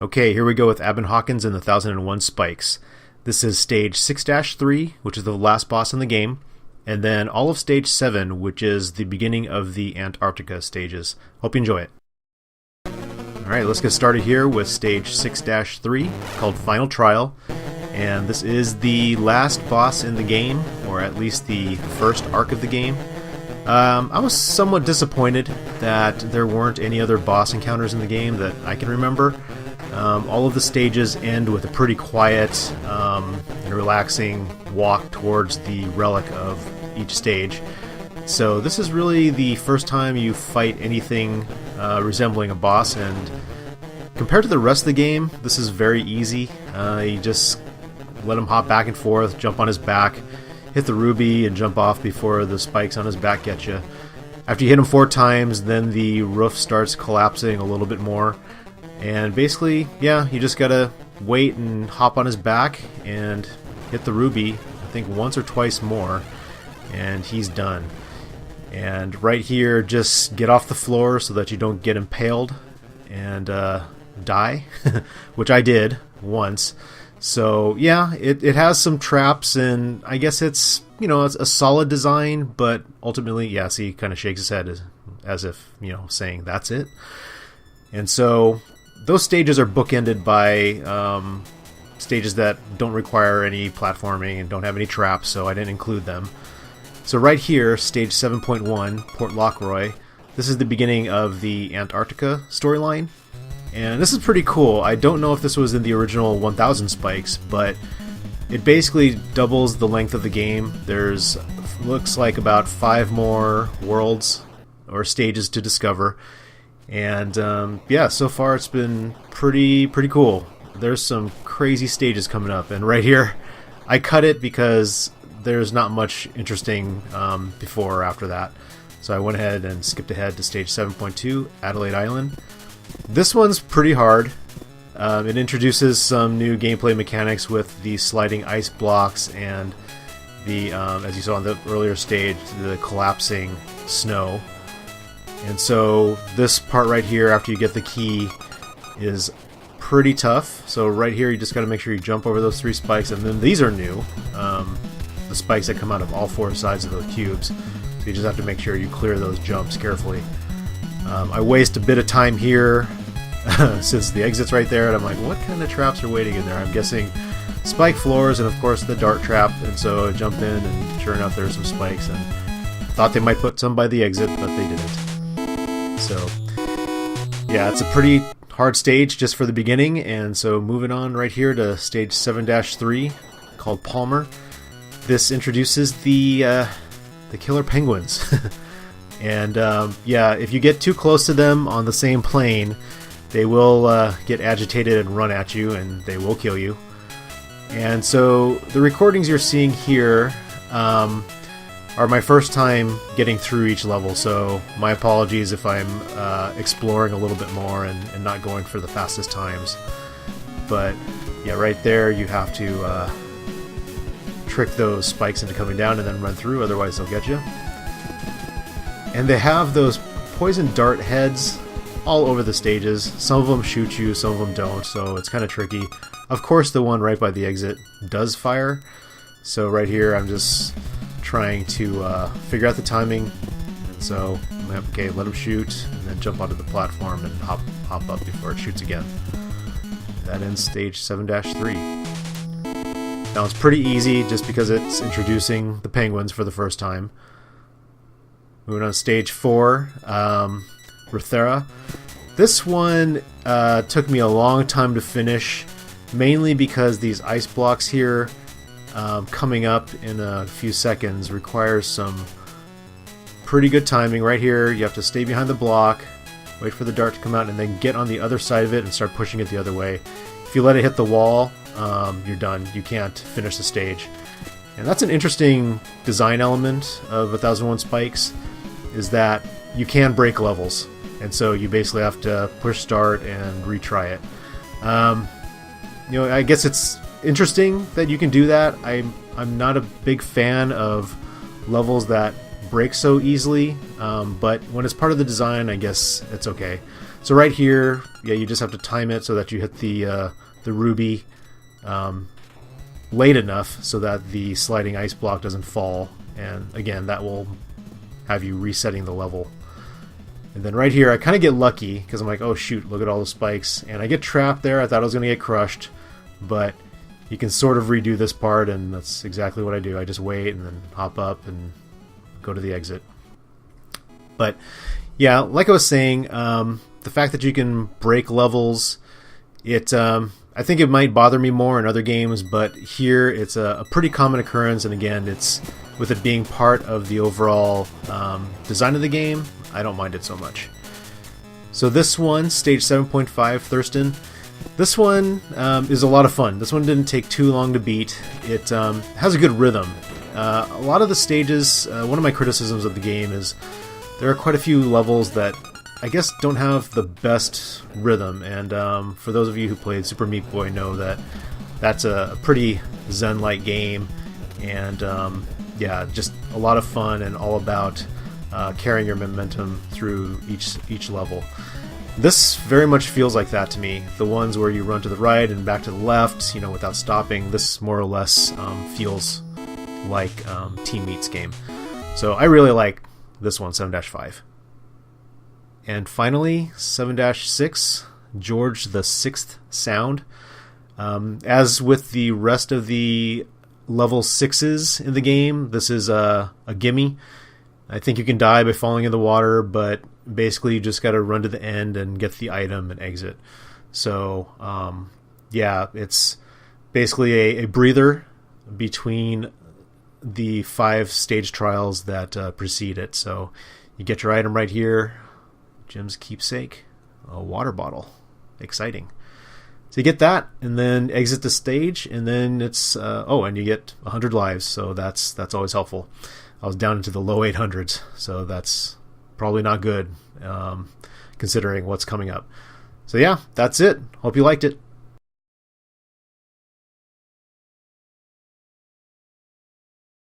Okay, here we go with Aban Hawkins and the 1001 Spikes. This is stage 6-3, which is the last boss in the game, and then all of stage 7, which is the beginning of the Antarctica stages. Hope you enjoy it. Alright, let's get started here with stage 6-3, called Final Trial, and this is the last boss in the game, or at least the first arc of the game. I was somewhat disappointed that there weren't any other boss encounters in the game that I can remember. All of the stages end with a pretty quiet and relaxing walk towards the relic of each stage. So this is really the first time you fight anything resembling a boss, and compared to the rest of the game, this is very easy. You just let him hop back and forth, jump on his back, hit the ruby, and jump off before the spikes on his back get you. After you hit him 4 times, then the roof starts collapsing a little bit more. And basically, yeah, you just gotta wait and hop on his back and hit the ruby, I think once or twice more, and he's done. And right here, just get off the floor so that you don't get impaled and die, which I did once. So yeah, it has some traps, and I guess it's, you know, it's a solid design, but ultimately, yeah, see, he kind of shakes his head as if, you know, saying that's it. And so those stages are bookended by stages that don't require any platforming and don't have any traps, so I didn't include them. So right here, stage 7.1, Port Lockroy, this is the beginning of the Antarctica storyline. And this is pretty cool. I don't know if this was in the original 1000 Spikes, but it basically doubles the length of the game. There's, looks like, about 5 more worlds or stages to discover. And yeah, so far it's been pretty cool. There's some crazy stages coming up, and right here I cut it because there's not much interesting before or after that. So I went ahead and skipped ahead to stage 7.2, Adelaide Island. This one's pretty hard. It introduces some new gameplay mechanics with the sliding ice blocks and the, as you saw on the earlier stage, the collapsing snow. And so this part right here, after you get the key, is pretty tough. So right here, you just got to make sure you jump over those 3 spikes, and then these are new, the spikes that come out of all 4 sides of those cubes. So you just have to make sure you clear those jumps carefully. I waste a bit of time here since the exit's right there, and I'm like, what kind of traps are waiting in there? I'm guessing spike floors and of course the dart trap. And so I jump in, and sure enough, there's some spikes, and thought they might put some by the exit, but they didn't. So yeah, it's a pretty hard stage just for the beginning. And so moving on right here to stage 7-3, called Palmer. This introduces the killer penguins. And yeah, if you get too close to them on the same plane, they will get agitated and run at you, and they will kill you. And so the recordings you're seeing here are my first time getting through each level, so my apologies if I'm exploring a little bit more and not going for the fastest times. But yeah, right there you have to trick those spikes into coming down and then run through, otherwise they'll get you. And they have those poison dart heads all over the stages. Some of them shoot you, some of them don't, so it's kind of tricky. Of course, the one right by the exit does fire. So right here, I'm just trying to figure out the timing. And so, okay, let him shoot, and then jump onto the platform and hop up before it shoots again. That ends stage 7-3. Now it's pretty easy just because it's introducing the penguins for the first time. Moving on to stage 4, Ruthera. This one took me a long time to finish, mainly because these ice blocks here coming up in a few seconds requires some pretty good timing. Right here, you have to stay behind the block, wait for the dart to come out, and then get on the other side of it and start pushing it the other way. If you let it hit the wall, you're done. You can't finish the stage. And that's an interesting design element of 1001 Spikes, is that you can break levels, and so you basically have to push start and retry it. You know, I guess it's interesting that you can do that. I'm not a big fan of levels that break so easily, but when it's part of the design, I guess it's okay. So right here, yeah, you just have to time it so that you hit the ruby late enough so that the sliding ice block doesn't fall, and again, that will have you resetting the level. And then right here, I kind of get lucky because I'm like, oh shoot, look at all the spikes, and I get trapped there. I thought I was going to get crushed, but you can sort of redo this part, and that's exactly what I do. I just wait and then hop up and go to the exit. But yeah, like I was saying, the fact that you can break levels, I think it might bother me more in other games, but here it's a pretty common occurrence, and again, it's with it being part of the overall design of the game, I don't mind it so much. So this one, stage 7.5, Thurston, this one is a lot of fun. This one didn't take too long to beat. It has a good rhythm. A lot of the stages, one of my criticisms of the game is there are quite a few levels that I guess don't have the best rhythm, and for those of you who played Super Meat Boy know that that's a pretty zen-like game, and yeah, just a lot of fun and all about carrying your momentum through each level. This very much feels like that to me. The ones where you run to the right and back to the left, you know, without stopping, this more or less feels like Team Meat's game. So I really like this one, 7-5. And finally, 7-6, George the Sixth Sound. As with the rest of the level 6s in the game, this is a gimme. I think you can die by falling in the water, but basically you just got to run to the end and get the item and exit. So, yeah, it's basically a breather between the 5 stage trials that precede it. So you get your item right here. Jim's keepsake, a water bottle. Exciting. So you get that, and then exit the stage, and then it's and you get 100 lives. So that's always helpful. I was down into the low 800s, so that's probably not good considering what's coming up. So yeah, that's it. Hope you liked it.